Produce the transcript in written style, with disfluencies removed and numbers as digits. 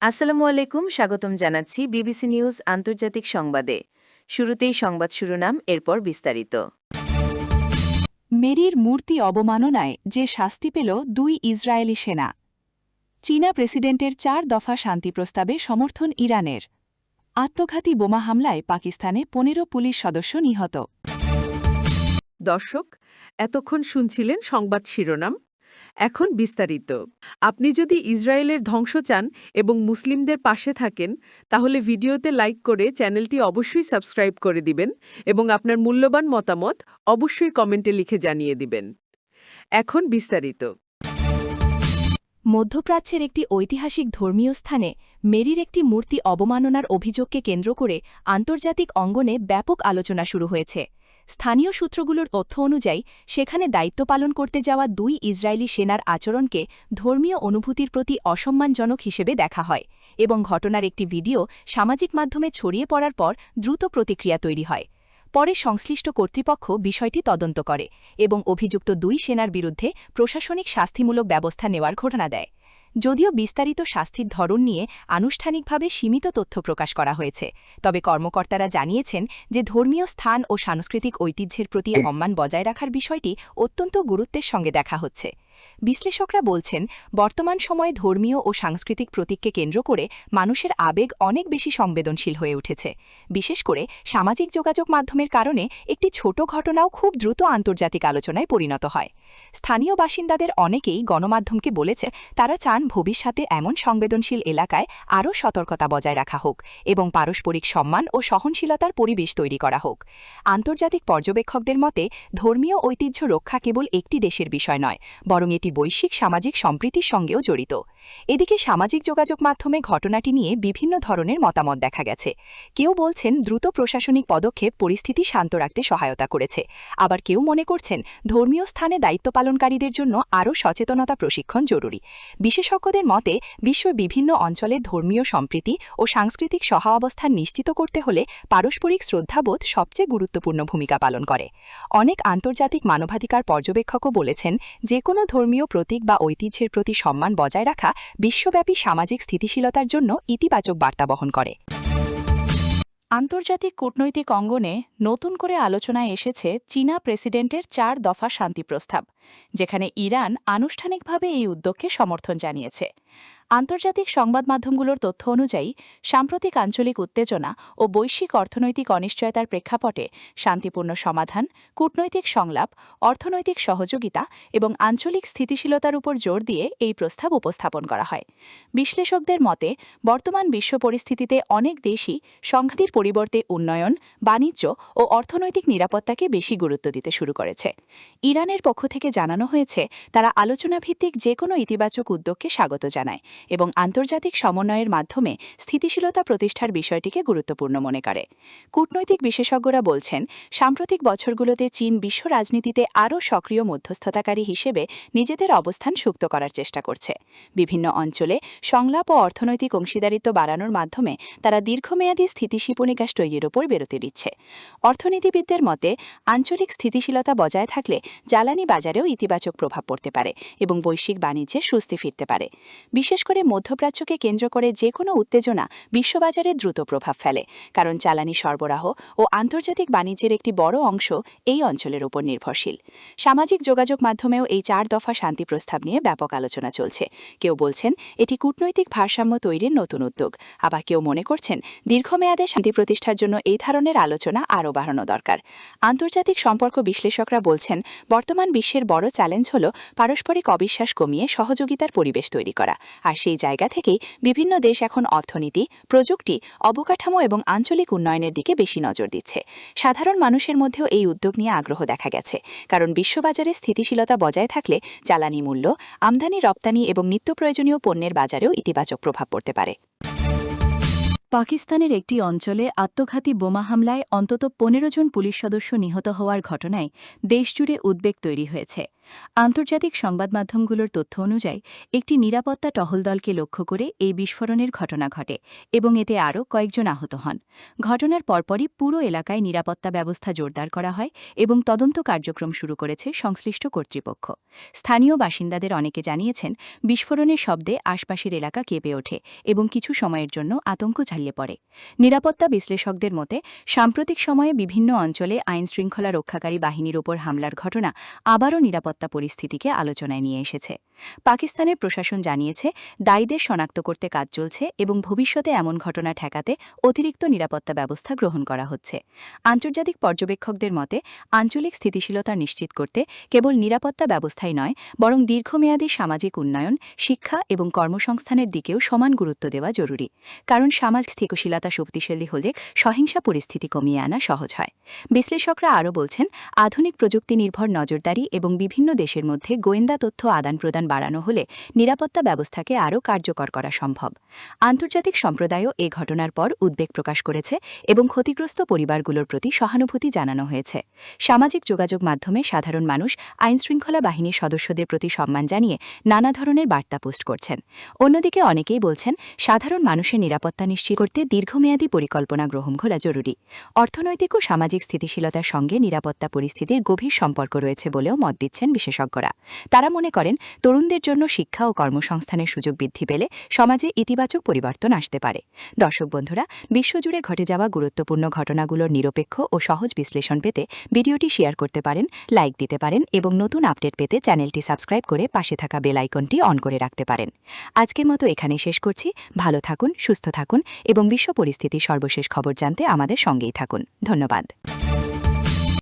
আসসালামু আলাইকুম, স্বাগতম জানাচ্ছি বিবিসি নিউজ আন্তর্জাতিক সংবাদে। শুরুতেই সংবাদ শিরোনাম, এরপর বিস্তারিত। মেরির মূর্তি অবমাননায় যে শাস্তি পেল 2 ইসরায়েলি সেনা। চীনা প্রেসিডেন্টের 4 দফা শান্তি প্রস্তাবে সমর্থন ইরানের। আত্মঘাতী বোমা হামলায় পাকিস্তানে 15 পুলিশ সদস্য নিহত। দর্শক, এতক্ষণ শুনছিলেন সংবাদ শিরোনাম। এখন বিস্তারিত। আপনি যদি ইসরায়েলের ধ্বংস চান এবং মুসলিমদের পাশে থাকেন, তাহলে ভিডিওতে লাইক করে চ্যানেলটি অবশ্যই সাবস্ক্রাইব করে দিবেন এবং আপনার মূল্যবান মতামত অবশ্যই কমেন্টে লিখে জানিয়ে দিবেন। এখন বিস্তারিত। মধ্যপ্রাচ্যের একটি ঐতিহাসিক ধর্মীয় স্থানে মেরির একটি মূর্তি অবমাননার অভিযোগকে কেন্দ্র করে আন্তর্জাতিক অঙ্গনে ব্যাপক আলোচনা শুরু হয়েছে। স্থানীয় সূত্রগুলোর তথ্য অনুযায়ী সেখানে দায়িত্ব পালন করতে যাওয়া 2 ইসরায়েলি সেনার আচরণকে ধর্মীয় অনুভূতির প্রতি অসম্মানজনক হিসেবে দেখা হয় এবং ঘটনার একটি ভিডিও সামাজিক মাধ্যমে ছড়িয়ে পড়ার পর দ্রুত প্রতিক্রিয়া তৈরি হয়। পরে সংশ্লিষ্ট কর্তৃপক্ষ বিষয়টি তদন্ত করে এবং অভিযুক্ত 2 সেনার বিরুদ্ধে প্রশাসনিক শাস্তিমূলক ব্যবস্থা নেওয়ার ঘোষণা দেয়। যদিও বিস্তারিত শাস্তির ধরন নিয়ে আনুষ্ঠানিকভাবে সীমিত তথ্য প্রকাশ করা হয়েছে, তবে কর্মকর্তারা জানিয়েছেন যে ধর্মীয় স্থান ও সাংস্কৃতিক ঐতিহ্যের প্রতি সম্মান বজায় রাখার বিষয়টি অত্যন্ত গুরুত্বের সঙ্গে দেখা হচ্ছে। বিশ্লেষকরা বলছেন, বর্তমান সময়ে ধর্মীয় ও সাংস্কৃতিক প্রতীককে কেন্দ্র করে মানুষের আবেগ অনেক বেশি সংবেদনশীল হয়ে উঠেছে। বিশেষ করে সামাজিক যোগাযোগ মাধ্যমের কারণে একটি ছোট ঘটনাও খুব দ্রুত আন্তর্জাতিক আলোচনায় পরিণত হয়। স্থানীয় বাসিন্দাদের অনেকেই গণমাধ্যমকে বলেছে তারা চান ভবিষ্যতে এমন সংবেদনশীল এলাকায় আরও সতর্কতা বজায় রাখা হোক এবং পারস্পরিক সম্মান ও সহনশীলতার পরিবেশ তৈরি করা হোক। আন্তর্জাতিক পর্যবেক্ষকদের মতে ধর্মীয় ঐতিহ্য রক্ষা কেবল একটি দেশের বিষয় নয়, বরং এটি বৈশ্বিক সামাজিক সম্প্রীতির সঙ্গেও জড়িত। এদিকে সামাজিক যোগাযোগ মাধ্যমে ঘটনাটি নিয়ে বিভিন্ন ধরনের মতামত দেখা গেছে। কেউ বলছেন দ্রুত প্রশাসনিক পদক্ষেপ পরিস্থিতি শান্ত রাখতে সহায়তা করেছে, আবার কেউ মনে করছেন ধর্মীয় স্থানে দায়িত্ব পালনকারীদের জন্য আরও সচেতনতা প্রশিক্ষণ জরুরি। বিশেষজ্ঞদের মতে বিশ্বের বিভিন্ন অঞ্চলে ধর্মীয় সম্প্রীতি ও সাংস্কৃতিক সহাবস্থান নিশ্চিত করতে হলে পারস্পরিক শ্রদ্ধাবোধ সবচেয়ে গুরুত্বপূর্ণ ভূমিকা পালন করে। অনেক আন্তর্জাতিক মানবাধিকার পর্যবেক্ষকও বলেছেন যে কোনো ধর্মীয় প্রতীক বা ঐতিহ্যের প্রতি সম্মান বজায় রাখা বিশ্বব্যাপী সামাজিক স্থিতিশীলতার জন্য ইতিবাচক বার্তা বহন করে। আন্তর্জাতিক কূটনৈতিক অঙ্গনে নতুন করে আলোচনায় এসেছে চীনা প্রেসিডেন্টের 4 দফা শান্তি প্রস্তাব, যেখানে ইরান আনুষ্ঠানিকভাবে এই উদ্যোগকে সমর্থন জানিয়েছে। আন্তর্জাতিক সংবাদ মাধ্যমগুলোর তথ্য অনুযায়ী সাম্প্রতিক আঞ্চলিক উত্তেজনা ও বৈশ্বিক অর্থনৈতিক অনিশ্চয়তার প্রেক্ষাপটে শান্তিপূর্ণ সমাধান, কূটনৈতিক সংলাপ, অর্থনৈতিক সহযোগিতা এবং আঞ্চলিক স্থিতিশীলতার উপর জোর দিয়ে এই প্রস্তাব উপস্থাপন করা হয়। বিশ্লেষকদের মতে বর্তমান বিশ্ব পরিস্থিতিতে অনেক দেশই সংঘাতের পরিবর্তে উন্নয়ন, বাণিজ্য ও অর্থনৈতিক নিরাপত্তাকে বেশি গুরুত্ব দিতে শুরু করেছে। ইরানের পক্ষ থেকে জানানো হয়েছে তারা আলোচনাভিত্তিক যে কোনো ইতিবাচক উদ্যোগকে স্বাগত জানায় এবং আন্তর্জাতিক সমন্বয়ের মাধ্যমে স্থিতিশীলতা প্রতিষ্ঠার বিষয়টিকে গুরুত্বপূর্ণ মনে করে। কূটনৈতিক বিশেষজ্ঞরা বলছেন সাম্প্রতিক বছরগুলোতে চীন বিশ্ব রাজনীতিতে আরও সক্রিয় মধ্যস্থতাকারী হিসেবে নিজেদের অবস্থান সুক্ত করার চেষ্টা করছে। বিভিন্ন অঞ্চলে সংলাপ ও অর্থনৈতিক অংশীদারিত্ব বাড়ানোর মাধ্যমে তারা দীর্ঘমেয়াদী স্থিতিশীপনিকাশ তৈরির ওপর বিরতি দিচ্ছে। অর্থনীতিবিদদের মতে আঞ্চলিক স্থিতিশীলতা বজায় থাকলে জ্বালানি বাজারেও ইতিবাচক প্রভাব পড়তে পারে এবং বৈশ্বিক বাণিজ্যে স্বস্তি ফিরতে পারে। বিশেষ করে মধ্যপ্রাচ্যকে কেন্দ্র করে যে কোনো উত্তেজনা বিশ্ববাজারে দ্রুত প্রভাব ফেলে, কারণ জ্বালানি সরবরাহ ও আন্তর্জাতিক বাণিজ্যের একটি বড় অংশ এই অঞ্চলের উপর নির্ভরশীল। সামাজিক যোগাযোগ মাধ্যমেও এই 4 দফা শান্তি প্রস্তাব নিয়ে ব্যাপক আলোচনা চলছে। কেউ বলছেন এটি কূটনৈতিক ভারসাম্য তৈরির নতুন উদ্যোগ, আবার কেউ মনে করছেন দীর্ঘমেয়াদে শান্তি প্রতিষ্ঠার জন্য এই ধরনের আলোচনা আরও বাড়ানো দরকার। আন্তর্জাতিক সম্পর্ক বিশ্লেষকরা বলছেন বর্তমান বিশ্বের বড় চ্যালেঞ্জ হল পারস্পরিক অবিশ্বাস কমিয়ে সহযোগিতার পরিবেশ তৈরি করা, আর সেই জায়গা থেকেই বিভিন্ন দেশ এখন অর্থনীতি, প্রযুক্তি, অবকাঠামো এবং আঞ্চলিক উন্নয়নের দিকে বেশি নজর দিচ্ছে। সাধারণ মানুষের মধ্যেও এই উদ্যোগ নিয়ে আগ্রহ দেখা গেছে, কারণ বিশ্ববাজারে স্থিতিশীলতা বজায় থাকলে জ্বালানি মূল্য, আমদানি রপ্তানি এবং নিত্য প্রয়োজনীয় পণ্যের বাজারেও ইতিবাচক প্রভাব পড়তে পারে। পাকিস্তানের একটি অঞ্চলে আত্মঘাতী বোমা হামলায় অন্তত 15 জন পুলিশ সদস্য নিহত হওয়ার ঘটনায় দেশজুড়ে উদ্বেগ তৈরি হয়েছে। আন্তর্জাতিক সংবাদ মাধ্যমগুলোর তথ্য অনুযায়ী একটি নিরাপত্তা টহল দলকে লক্ষ্য করে এই বিস্ফোরণের ঘটনা ঘটে এবং এতে আরও কয়েকজন আহত হন। ঘটনার পরপরই পুরো এলাকায় নিরাপত্তা ব্যবস্থা জোরদার করা হয় এবং তদন্ত কার্যক্রম শুরু করেছে সংশ্লিষ্ট কর্তৃপক্ষ। স্থানীয় বাসিন্দাদের অনেকে জানিয়েছেন, বিস্ফোরণের শব্দে আশপাশের এলাকা কেঁপে ওঠে এবং কিছু সময়ের জন্য আতঙ্ক ছড়িয়ে পড়ে। নিরাপত্তা বিশ্লেষকদের মতে, সাম্প্রতিক সময়ে বিভিন্ন অঞ্চলে আইনশৃঙ্খলা রক্ষাকারী বাহিনীর ওপর হামলার ঘটনা আবারও নিরাপত্তা পরিস্থিতিকে আলোচনায় নিয়ে এসেছে। পাকিস্তানের প্রশাসন জানিয়েছে, দায়ীদের শনাক্ত করতে কাজ চলছে এবং ভবিষ্যতে এমন ঘটনা ঠেকাতে অতিরিক্ত নিরাপত্তা ব্যবস্থা গ্রহণ করা হচ্ছে। আন্তর্জাতিক পর্যবেক্ষকদের মতে, আঞ্চলিক স্থিতিশীলতা নিশ্চিত করতে কেবল নিরাপত্তা ব্যবস্থাই নয়, বরং দীর্ঘমেয়াদী সামাজিক উন্নয়ন, শিক্ষা এবং কর্মসংস্থানের দিকেও সমান গুরুত্ব দেওয়া জরুরি। কারণ সামাজিক স্থিতিশীলতা শক্তিশালী হলে সহিংসা পরিস্থিতি কমিয়ে আনা সহজ হয়। বিশ্লেষকরা আরও বলছেন, আধুনিক প্রযুক্তি নির্ভর নজরদারি এবং বিভিন্ন দেশের মধ্যে গোয়েন্দা তথ্য আদান প্রদান বাড়ানো হলে নিরাপত্তা ব্যবস্থাকে আরও কার্যকর করা সম্ভব। আন্তর্জাতিক সম্প্রদায়ও এ ঘটনার পর উদ্বেগ প্রকাশ করেছে এবং ক্ষতিগ্রস্ত পরিবারগুলোর প্রতি সহানুভূতি জানানো হয়েছে। সামাজিক যোগাযোগ মাধ্যমে সাধারণ মানুষ আইনশৃঙ্খলা বাহিনীর সদস্যদের প্রতি সম্মান জানিয়ে নানা ধরনের বার্তা পোস্ট করছেন। অন্যদিকে অনেকেই বলছেন, সাধারণ মানুষের নিরাপত্তা নিশ্চিত করতে দীর্ঘমেয়াদী পরিকল্পনা গ্রহণ করা জরুরি। অর্থনৈতিক ও সামাজিক স্থিতিশীলতার সঙ্গে নিরাপত্তা পরিস্থিতির গভীর সম্পর্ক রয়েছে বলেও মত দিচ্ছেন বিশেষজ্ঞরা। তারা মনে করেন, তরুণদের জন্য শিক্ষা ও কর্মসংস্থানের সুযোগ বৃদ্ধি পেলে সমাজে ইতিবাচক পরিবর্তন আসতে পারে। দর্শক বন্ধুরা, বিশ্বজুড়ে ঘটে যাওয়া গুরুত্বপূর্ণ ঘটনাগুলোর নিরপেক্ষ ও সহজ বিশ্লেষণ পেতে ভিডিওটি শেয়ার করতে পারেন, লাইক দিতে পারেন এবং নতুন আপডেট পেতে চ্যানেলটি সাবস্ক্রাইব করে পাশে থাকা বেল আইকনটি অন করে রাখতে পারেন। আজকের মতো এখানেই শেষ করছি। ভালো থাকুন, সুস্থ থাকুন এবং বিশ্ব পরিস্থিতির সর্বশেষ খবর জানতে আমাদের সঙ্গেই থাকুন। ধন্যবাদ।